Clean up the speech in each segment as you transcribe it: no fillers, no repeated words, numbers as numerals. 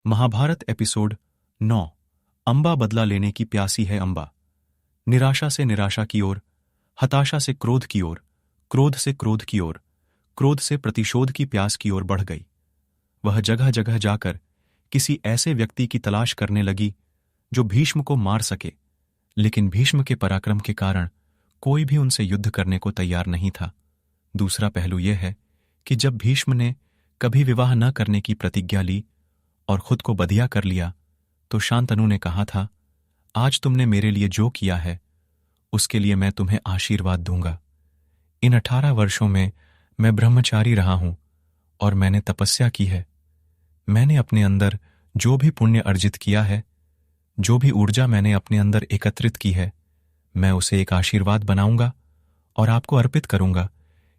Mahabharat episode 9। Amba बदला लेने की प्यासी है अंबा। निराशा से निराशा की ओर, हताशा से क्रोध की ओर, क्रोध से क्रोध की ओर, क्रोध से प्रतिशोध की प्यास की ओर बढ़ गई। वह जगह जगह जाकर किसी ऐसे व्यक्ति की तलाश करने लगी जो भीष्म को मार सके, लेकिन भीष्म के पराक्रम के कारण कोई भी उनसे युद्ध करने को तैयार नहीं था। दूसरा पहलू यह है कि जब भीष्म ने कभी विवाह न करने की प्रतिज्ञा ली और खुद को बधिया कर लिया, तो शांतनु ने कहा था, आज तुमने मेरे लिए जो किया है उसके लिए मैं तुम्हें आशीर्वाद दूंगा। इन 18 वर्षों में मैं ब्रह्मचारी रहा हूं और मैंने तपस्या की है। मैंने अपने अंदर जो भी पुण्य अर्जित किया है, जो भी ऊर्जा मैंने अपने अंदर एकत्रित की है, मैं उसे एक आशीर्वाद बनाऊंगा और आपको अर्पित करूंगा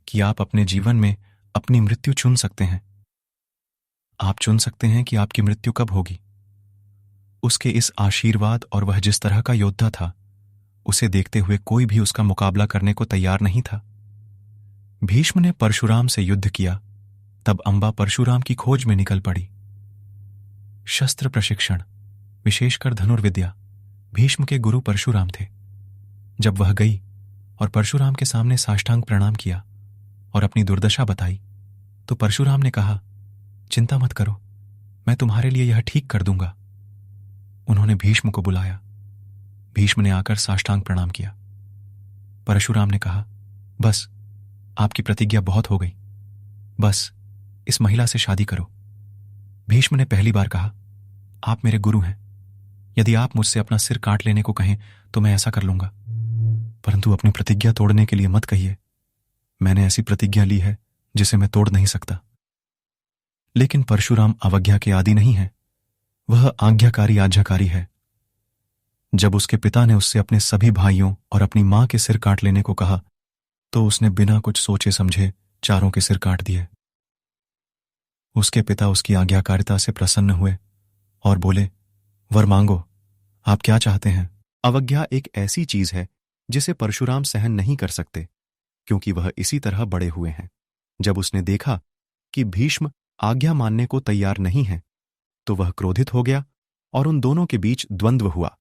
कि आप अपने जीवन में अपनी मृत्यु चुन सकते हैं। आप चुन सकते हैं कि आपकी मृत्यु कब होगी। उसके इस आशीर्वाद और वह जिस तरह का योद्धा था, उसे देखते हुए कोई भी उसका मुकाबला करने को तैयार नहीं था। भीष्म ने परशुराम से युद्ध किया, तब अंबा परशुराम की खोज में निकल पड़ी। शस्त्र प्रशिक्षण, विशेषकर धनुर्विद्या, भीष्म के गुरु परशुराम थे। जब वह गई और परशुराम के सामने साष्टांग प्रणाम किया और अपनी दुर्दशा बताई, तो परशुराम ने कहा, चिंता मत करो, मैं तुम्हारे लिए यह ठीक कर दूंगा। उन्होंने भीष्म को बुलाया। भीष्म ने आकर साष्टांग प्रणाम किया। परशुराम ने कहा, बस आपकी प्रतिज्ञा बहुत हो गई, बस इस महिला से शादी करो। भीष्म ने पहली बार कहा, आप मेरे गुरु हैं, यदि आप मुझसे अपना सिर काट लेने को कहें तो मैं ऐसा कर लूंगा, परंतु अपनी प्रतिज्ञा तोड़ने के लिए मत कहिए। मैंने ऐसी प्रतिज्ञा ली है जिसे मैं तोड़ नहीं सकता। लेकिन परशुराम अवज्ञा के आदि नहीं है, वह आज्ञाकारी आज्ञाकारी है। जब उसके पिता ने उससे अपने सभी भाइयों और अपनी मां के सिर काट लेने को कहा, तो उसने बिना कुछ सोचे समझे चारों के सिर काट दिए। उसके पिता उसकी आज्ञाकारिता से प्रसन्न हुए और बोले, वर मांगो, आप क्या चाहते हैं। अवज्ञा एक ऐसी चीज है जिसे परशुराम सहन नहीं कर सकते, क्योंकि वह इसी तरह बड़े हुए हैं। जब उसने देखा कि भीष्म आज्ञा मानने को तैयार नहीं है, तो वह क्रोधित हो गया और उन दोनों के बीच द्वंद्व हुआ,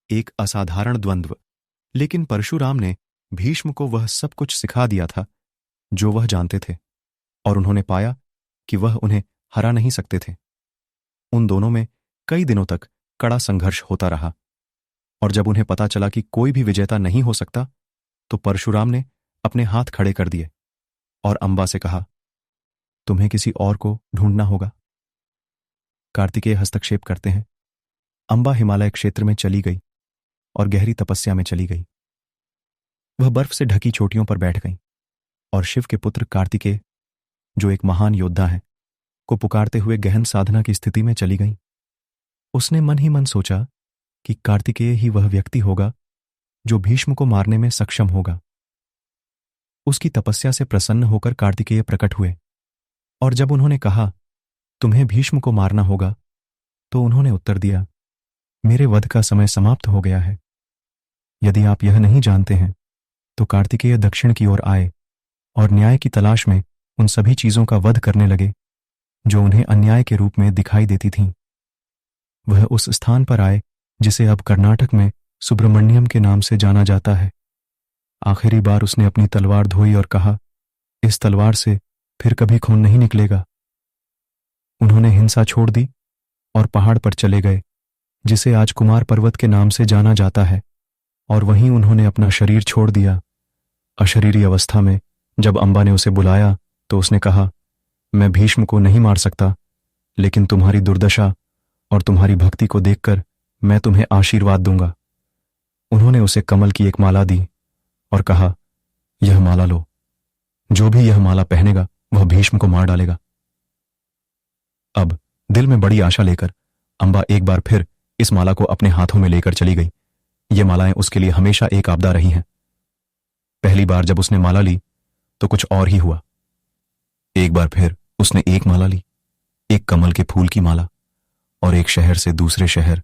एक असाधारण द्वंद्व। लेकिन परशुराम ने भीष्म को वह सब कुछ सिखा दिया था जो वह जानते थे, और उन्होंने पाया कि वह उन्हें हरा नहीं सकते थे। उन दोनों में कई दिनों तक कड़ा संघर्ष होता रहा, और जब उन्हें पता चला कि कोई भी विजेता नहीं हो सकता, तो परशुराम ने अपने हाथ खड़े कर दिए और अंबा से कहा, तुम्हें किसी और को ढूंढना होगा। कार्तिकेय हस्तक्षेप करते हैं। अंबा हिमालय क्षेत्र में चली गई और गहरी तपस्या में चली गई। वह बर्फ से ढकी चोटियों पर बैठ गई और शिव के पुत्र कार्तिकेय, जो एक महान योद्धा है, को पुकारते हुए गहन साधना की स्थिति में चली गई। उसने मन ही मन सोचा कि कार्तिकेय ही वह व्यक्ति होगा जो भीष्म को मारने में सक्षम होगा। उसकी तपस्या से प्रसन्न होकर कार्तिकेय प्रकट हुए, और जब उन्होंने कहा, तुम्हें भीष्म को मारना होगा, तो उन्होंने उत्तर दिया, मेरे वध का समय समाप्त हो गया है। यदि आप यह नहीं जानते हैं, तो कार्तिकेय दक्षिण की ओर आए और न्याय की तलाश में उन सभी चीजों का वध करने लगे जो उन्हें अन्याय के रूप में दिखाई देती थीं। वह उस स्थान पर आए जिसे अब कर्नाटक में सुब्रमण्यम के नाम से जाना जाता है। आखिरी बार उसने अपनी तलवार धोई और कहा, इस तलवार से फिर कभी खून नहीं निकलेगा। उन्होंने हिंसा छोड़ दी और पहाड़ पर चले गए, जिसे आज कुमार पर्वत के नाम से जाना जाता है, और वहीं उन्होंने अपना शरीर छोड़ दिया। अशरीरी अवस्था में जब अंबा ने उसे बुलाया, तो उसने कहा, मैं भीष्म को नहीं मार सकता, लेकिन तुम्हारी दुर्दशा और तुम्हारी भक्ति को देखकर मैं तुम्हें आशीर्वाद दूंगा। उन्होंने उसे कमल की एक माला दी और कहा, यह माला लो, जो भी यह माला पहनेगा वह भीष्म को मार डालेगा। अब दिल में बड़ी आशा लेकर अंबा एक बार फिर इस माला को अपने हाथों में लेकर चली गई। ये मालाएं उसके लिए हमेशा एक आपदा रही हैं। पहली बार जब उसने माला ली तो कुछ और ही हुआ। एक बार फिर उसने एक माला ली, एक कमल के फूल की माला, और एक शहर से दूसरे शहर,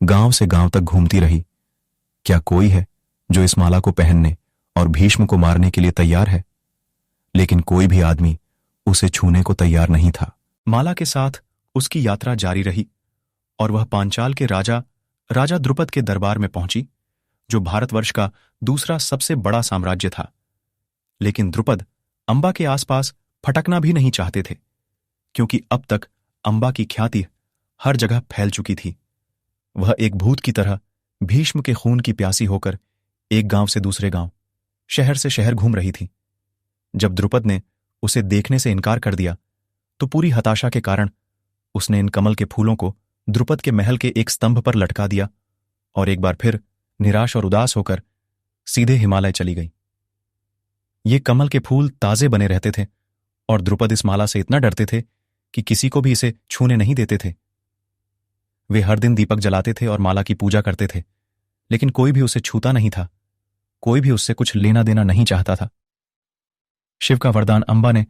गांव से गांव तक घूमती रही। क्या कोई है जो इस माला को पहनने और भीष्म को मारने के लिए तैयार है? लेकिन कोई भी आदमी उसे छूने को तैयार नहीं था। माला के साथ उसकी यात्रा जारी रही और वह पांचाल के राजा राजा द्रुपद के दरबार में पहुंची, जो भारतवर्ष का दूसरा सबसे बड़ा साम्राज्य था। लेकिन द्रुपद अंबा के आसपास फटकना भी नहीं चाहते थे, क्योंकि अब तक अंबा की ख्याति हर जगह फैल चुकी थी। वह एक भूत की तरह भीष्म के खून की प्यासी होकर एक गांव से दूसरे गांव, शहर से शहर घूम रही थी। जब द्रुपद ने उसे देखने से इनकार कर दिया, तो पूरी हताशा के कारण उसने इन कमल के फूलों को द्रुपद के महल के एक स्तंभ पर लटका दिया और एक बार फिर निराश और उदास होकर सीधे हिमालय चली गई। ये कमल के फूल ताजे बने रहते थे और द्रुपद इस माला से इतना डरते थे कि किसी को भी इसे छूने नहीं देते थे। वे हर दिन दीपक जलाते थे और माला की पूजा करते थे, लेकिन कोई भी उसे छूता नहीं था, कोई भी उससे कुछ लेना देना नहीं चाहता था। शिव का वरदान अंबा ने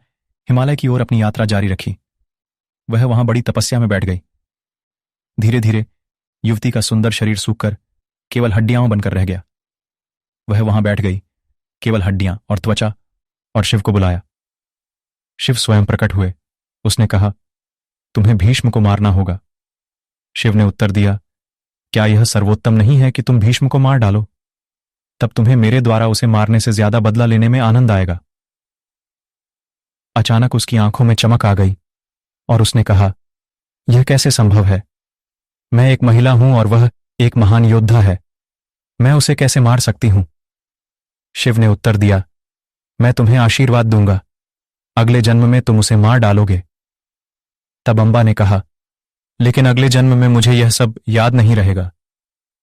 हिमालय की ओर अपनी यात्रा जारी रखी। वह वहां बड़ी तपस्या में बैठ गई। धीरे धीरे युवती का सुंदर शरीर सूखकर केवल हड्डियां बनकर रह गया। वह वहां बैठ गई, केवल हड्डियां और त्वचा, और शिव को बुलाया। शिव स्वयं प्रकट हुए। उसने कहा, तुम्हें भीष्म को मारना होगा। शिव ने उत्तर दिया, क्या यह सर्वोत्तम नहीं है कि तुम भीष्म को मार डालो? तब तुम्हें मेरे द्वारा उसे मारने से ज्यादा बदला लेने में आनंद आएगा। अचानक उसकी आंखों में चमक आ गई और उसने कहा, यह कैसे संभव है? मैं एक महिला हूं और वह एक महान योद्धा है। मैं उसे कैसे मार सकती हूं? शिव ने उत्तर दिया, मैं तुम्हें आशीर्वाद दूंगा, अगले जन्म में तुम उसे मार डालोगे। तब अंबा ने कहा, लेकिन अगले जन्म में मुझे यह सब याद नहीं रहेगा,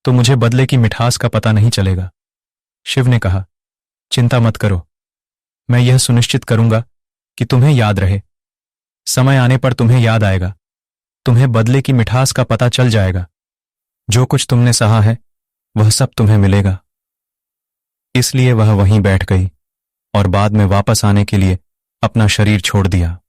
तो मुझे बदले की मिठास का पता नहीं चलेगा। शिव ने कहा, चिंता मत करो, मैं यह सुनिश्चित करूंगा कि तुम्हें याद रहे। समय आने पर तुम्हें याद आएगा, तुम्हें बदले की मिठास का पता चल जाएगा। जो कुछ तुमने सहा है वह सब तुम्हें मिलेगा। इसलिए वह वहीं बैठ गई और बाद में वापस आने के लिए अपना शरीर छोड़ दिया।